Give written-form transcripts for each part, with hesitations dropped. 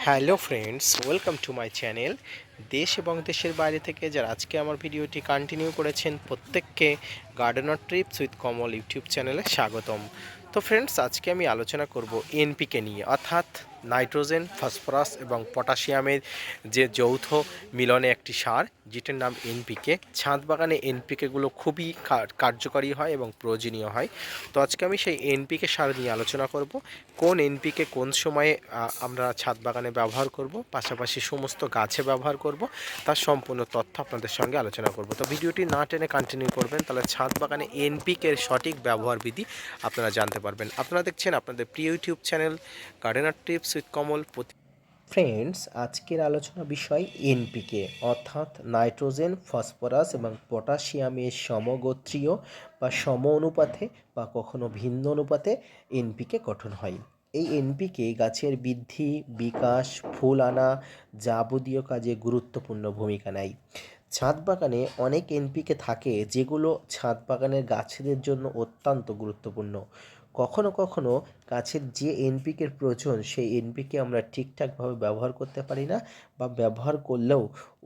Hello friends, welcome to my channel. দেশ এবং দেশের বাইরে থেকে যারা আজকে আমার ভিডিওটি কন্টিনিউ করেছেন প্রত্যেককে gardener TRIPS with Kamal YouTube চ্যানেলে স্বাগতম। তো ফ্রেন্ডস, আজকে আমি আলোচনা করব এনপিকে নিয়ে, অর্থাৎ নাইট্রোজেন, ফসফরাস এবং পটাশিয়ামের যে যৌথ মিলনে একটি সার, যেটার নাম এনপিকে। ছাদ বাগানে এনপিকেগুলো খুবই কার্যকরী হয় এবং প্রয়োজনীয় হয়। তো আজকে আমি সেই এনপিকে সার নিয়ে আলোচনা করব। কোন এনপিকে কোন সময়ে আমরা ছাদ বাগানে ব্যবহার করব, পাশাপাশি সমস্ত গাছে ব্যবহার করব, তার সম্পূর্ণ তথ্য আপনাদের সঙ্গে আলোচনা করব। তো ভিডিওটি না টেনে কন্টিনিউ করবেন, তাহলে ছাদ বাগানে এনপিকের সঠিক ব্যবহার বিধি আপনারা জানতে পারবেন। আপনারা দেখছেন আপনাদের প্রিয় YouTube channel gardener tips with Kamal. Friends, আজকের আলোচনা বিষয় এনপিকে, অর্থাৎ নাইট্রোজেন, ফসফরাস এবং পটাশিয়ামের সমগোত্রীয় বা সম অনুপাতে বা কখনো ভিন্ন অনুপাতে এনপিকে গঠন হয়। এই এনপিকে গাছের বৃদ্ধি, বিকাশ, ফুল আনা যাবতীয় কাজে গুরুত্বপূর্ণ ভূমিকা নেয়। ছাদ বাগানে অনেক এনপিকে থাকে যেগুলো ছাদ বাগানের গাছেদের জন্য অত্যন্ত গুরুত্বপূর্ণ। কখনো কখনো গাছের যে এনপিকের প্রয়োজন সেই এনপিকে আমরা ঠিকঠাকভাবে ব্যবহার করতে পারি না, বা ব্যবহার করলেও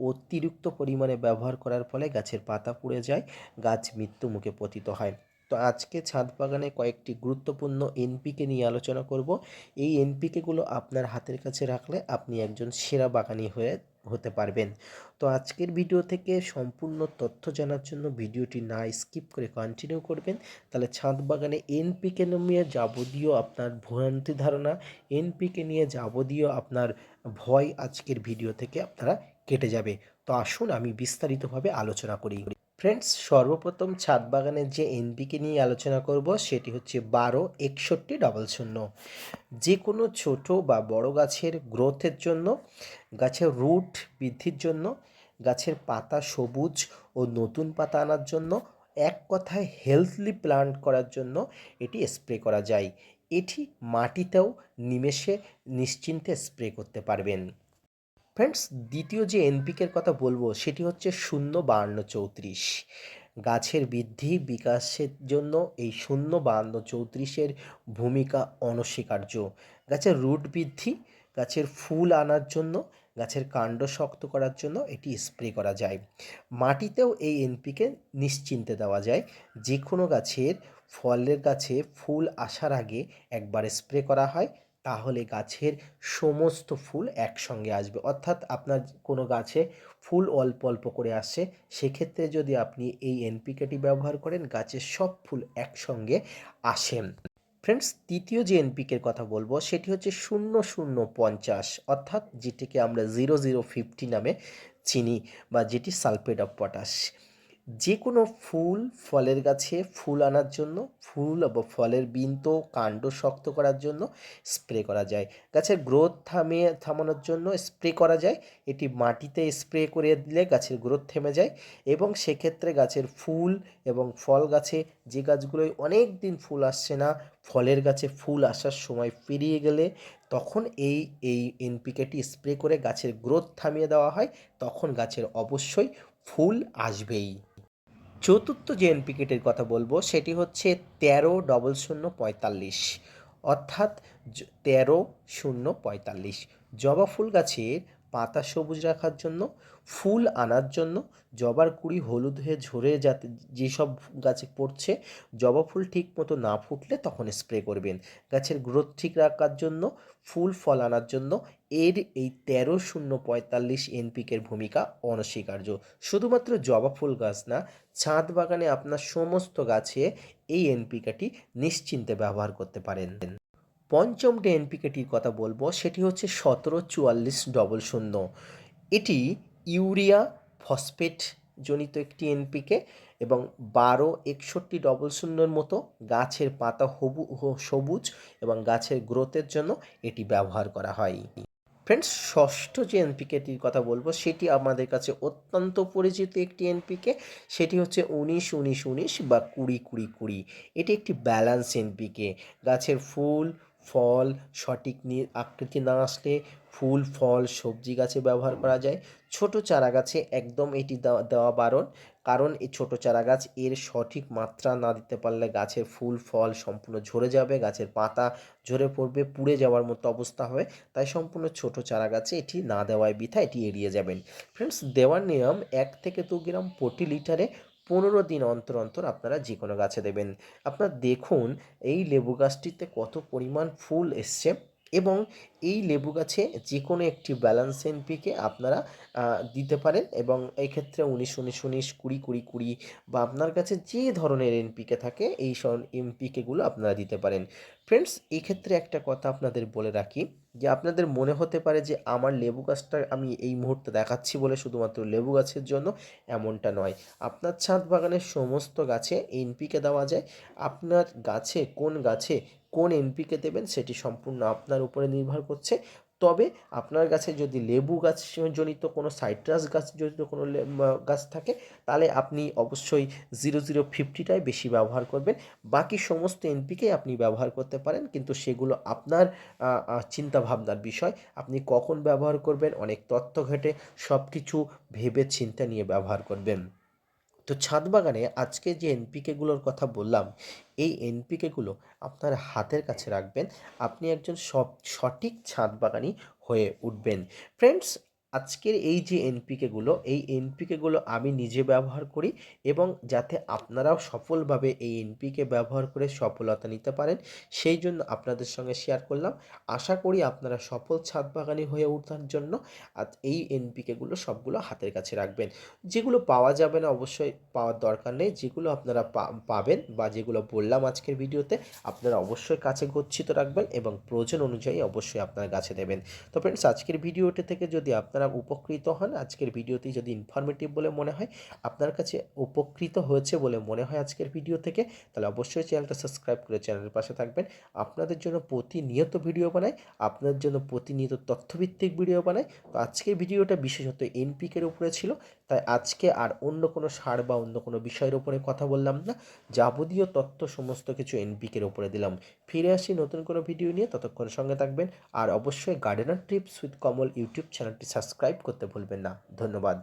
অতিরিক্ত পরিমাণে ব্যবহার করার ফলে গাছের পাতা পুড়ে যায়, গাছ মৃত্যু মুখে পতিত হয়। তো আজকে ছাদ বাগানে কয়েকটি গুরুত্বপূর্ণ এনপিকে নিয়ে আলোচনা করব। এই এনপিকেগুলো আপনার হাতের কাছে রাখলে আপনি একজন সেরা বাগানি হতে পারবেন। তো আজকের ভিডিও থেকে সম্পূর্ণ তথ্য জানার জন্য ভিডিওটি না স্কিপ করে কন্টিনিউ করবেন। তাহলে ছাদ বাগানে এনপিকে নিয়ে যাবতীয় আপনার ভ্রান্তি ধারণা, এনপিকে নিয়ে যাবতীয় আপনার ভয় আজকের ভিডিও থেকে আপনারা কেটে যাবে। তো আসুন আমি বিস্তারিতভাবে আলোচনা করি। ফ্রেন্ডস, সর্বপ্রথম ছাদ বাগানের যে এনপিকে নিয়ে আলোচনা করব সেটি হচ্ছে 12-61-00। যে কোনো ছোট বা বড় গাছের গ্রোথের জন্য, গাছের রুট বৃদ্ধির জন্য, গাছের পাতা সবুজ ও নতুন পাতা আনার জন্য, এক কথায় হেলথলি প্লান্ট করার জন্য এটি স্প্রে করা যায়। এটি মাটিতেও নিমেষে নিশ্চিন্তে স্প্রে করতে পারবেন। ফ্রেন্ডস, দ্বিতীয় যে এনপিকের কথা বলবো সেটি হচ্ছে 0-52-34। গাছের বৃদ্ধি বিকাশের জন্য এই 0-52-34-এর ভূমিকা অনস্বীকার্য। গাছের রুট বৃদ্ধি, গাছের ফুল আনার জন্য, গাছের কাণ্ড শক্ত করার জন্য এটি স্প্রে করা যায়। মাটিতেও এই এনপিকে নিশ্চিন্তে দেওয়া যায়। যে কোনো গাছের ফলের গাছে ফুল আসার আগে একবার স্প্রে করা হয়, তাহলে গাছের সমস্ত ফুল একসঙ্গে আসবে। অর্থাৎ আপনার কোনো গাছে ফুল অল্প অল্প করে আসে, সেক্ষেত্রে যদি আপনি এই এনপিকেটি ব্যবহার করেন গাছের সব ফুল একসঙ্গে আসেন। ফ্রেন্ডস, তৃতীয় যে এনপিকের কথা বলবো সেটি হচ্ছে 00-50, অর্থাৎ যেটিকে আমরা 00-50 নামে চিনি, বা যেটি সালফেট অফ পটাশ। যে কোনো ফুল ফলের গাছে ফুল আনার জন্য, ফুল বা ফলের বিন্ত কাণ্ড শক্ত করার জন্য স্প্রে করা যায়। গাছের গ্রোথ থামানোর জন্য স্প্রে করা যায়। এটি মাটিতে স্প্রে করে দিলে গাছের গ্রোথ থেমে যায়, এবং সেক্ষেত্রে গাছের ফুল এবং ফল গাছে, যে গাছগুলোয় অনেক দিন ফুল আসছে না, ফলের গাছে ফুল আসার সময় পেরিয়ে গেলে তখন এই এই এনপিকেটি স্প্রে করে গাছের গ্রোথ থামিয়ে দেওয়া হয়, তখন গাছের অবশ্যই ফুল আসবেই। চতুর্থ যে এনপিকেটির কথা বলবো সেটি হচ্ছে 13-00-45, অর্থাৎ 13-0-45। জবা ফুল গাছের পাতা সবুজ রাখার জন্য, ফুল আনার জন্য, জবার কুড়ি হলুদ হয়ে ঝরে যাতে যেসব গাছে পড়ছে, জবা ফুল ঠিক মতো না ফুটলে তখন স্প্রে করবেন। গাছের গ্রোথ ঠিক রাখার জন্য, ফুল ফল আনার জন্য এই 13-0-45 এনপিকের ভূমিকা অনস্বীকার্য। শুধুমাত্র জবা ফুল গাছ না, ছাদ বাগানে আপনার সমস্ত গাছে এই এনপিকেটি নিশ্চিন্তে ব্যবহার করতে পারেন। পঞ্চম যে এনপিকেটির কথা বলবো সেটি হচ্ছে 17-44-00। এটি ইউরিয়া ফসফেট জনিত একটি এনপিকে, এবং 12-61-00-এর মতো গাছের পাতা সবুজ এবং গাছের গ্রোথের জন্য এটি ব্যবহার করা হয়। ফ্রেন্ডস, ষষ্ঠ যে এনপিকেটির কথা বলবো সেটি আমাদের কাছে অত্যন্ত পরিচিত একটি এনপিকে, সেটি হচ্ছে 19-19-19 বা 20-20-20। এটি একটি ব্যালেন্স এনপিকে। গাছের ফুল ফল সঠিক আকৃতি না আসলে ফুল ফল সবজি গাছে ব্যবহার করা যায়। ছোট চারা গাছে একদম এটি দেওয়া দেওয়া বারণ, কারণ এই ছোট চারা গাছ এর সঠিক মাত্রা না দিতে পারলে গাছের ফুল ফল সম্পূর্ণ ঝরে যাবে, গাছের পাতা ঝরে পড়বে, পুড়ে যাওয়ার মতো অবস্থা হবে। তাই সম্পূর্ণ ছোট চারা গাছে এটি না দেওয়ায় বৃথা, এটি এড়িয়ে যাবেন। ফ্রেন্ডস, দেওয়ার নিয়ম 1 থেকে 2 গ্রাম প্রতি লিটারে 15 দিন অন্তর অন্তর আপনারা যে কোনো গাছে দেবেন। আপনারা দেখুন এই লেবু গাছটিতে কত পরিমাণ ফুল এসছে, এবং এই লেবু গাছে যে কোনো একটি ব্যালেন্স এনপিকে আপনারা দিতে পারেন, এবং এই ক্ষেত্রে 19-19-19, 20-20-20 বা আপনার কাছে যে ধরনের এনপিকে থাকে এই সব এনপিকেগুলো আপনারা দিতে পারেন। ফ্রেন্ডস, এই ক্ষেত্রে একটা কথা আপনাদের বলে রাখি, যে আপনাদের মনে হতে পারে যে আমার লেবু গাছটা আমি এই মুহূর্তে দেখাচ্ছি বলে শুধুমাত্র লেবু গাছের জন্য, এমনটা নয়। আপনার ছাদ বাগানের সমস্ত গাছে এনপিকে দেওয়া যায়। আপনার গাছে কোন এনপিকে দেবেন সেটি সম্পূর্ণ আপনার উপরে নির্ভর করছে। তবে আপনার গাছে যদি লেবু গাছ জনিত কোনো সাইট্রাস গাছ জনিত কোনো গাছ থাকে, তাহলে আপনি অবশ্যই 0050টাই বেশি ব্যবহার করবেন। বাকি সমস্ত এনপিকেই আপনি ব্যবহার করতে পারেন, কিন্তু সেগুলো আপনার চিন্তা ভাবনার বিষয়। আপনি কখন ব্যবহার করবেন, অনেক তথ্য ঘেঁটে সব কিছু ভেবে চিন্তা নিয়ে ব্যবহার করবেন। তো ছাদ বাগানে আজকে যে এনপিকেগুলোর কথা বললাম, এই এনপিকেগুলো আপনার হাতের কাছে রাখবেন, আপনি একজন সঠিক ছাদ বাগানি হয়ে উঠবেন। ফ্রেন্ডস, আজকের এই যে এনপিকেগুলো, এই এনপিকেগুলো আমি নিজে ব্যবহার করি, এবং যাতে আপনারাও সফলভাবে এই এনপিকে ব্যবহার করে সফলতা নিতে পারেন, সেই জন্য আপনাদের সঙ্গে শেয়ার করলাম। আশা করি আপনারা সফল ছাদ বাগানি হয়ে ওঠার জন্য এই এনপিকেগুলো সবগুলো হাতের কাছে রাখবেন। যেগুলো পাওয়া যাবে না অবশ্যই পাওয়ার দরকার নেই, যেগুলো আপনারা পাবেন বা যেগুলো বললাম আজকের ভিডিওতে, আপনারা অবশ্যই কাছে গচ্ছিত রাখবেন এবং প্রয়োজন অনুযায়ী অবশ্যই আপনার গাছে দেবেন। তো ফ্রেন্ডস, আজকের ভিডিওটি থেকে যদি আপনারা উপকৃত হন, আজকের ভিডিওটি যদি ইনফরমেটিভ বলে মনে হয়, আপনার কাছে উপকৃত হয়েছে বলে মনে হয় আজকের ভিডিও থেকে, তাহলে অবশ্যই চ্যানেলটা সাবস্ক্রাইব করে চ্যানেলের পাশে থাকবেন। আপনাদের জন্য প্রতিনিয়ত ভিডিও বানাই, আপনার জন্য প্রতিনিয়ত তথ্যভিত্তিক ভিডিও বানাই। তো আজকের ভিডিওটা বিশেষত এনপিকের উপরে ছিল, তাই আজকে আর অন্য কোনো সার বা অন্য কোনো বিষয়ের উপরে কথা বললাম না, যাবতীয় তথ্য সমস্ত কিছু এনপিকের উপরে দিলাম। ফিরে আসি নতুন কোনো ভিডিও নিয়ে, ততক্ষণ সঙ্গে থাকবেন। আর অবশ্যই gardener tips with Kamal YouTube চ্যানেলটি সাবস্ক্রাইব করতে ভুলবেন না। ধন্যবাদ।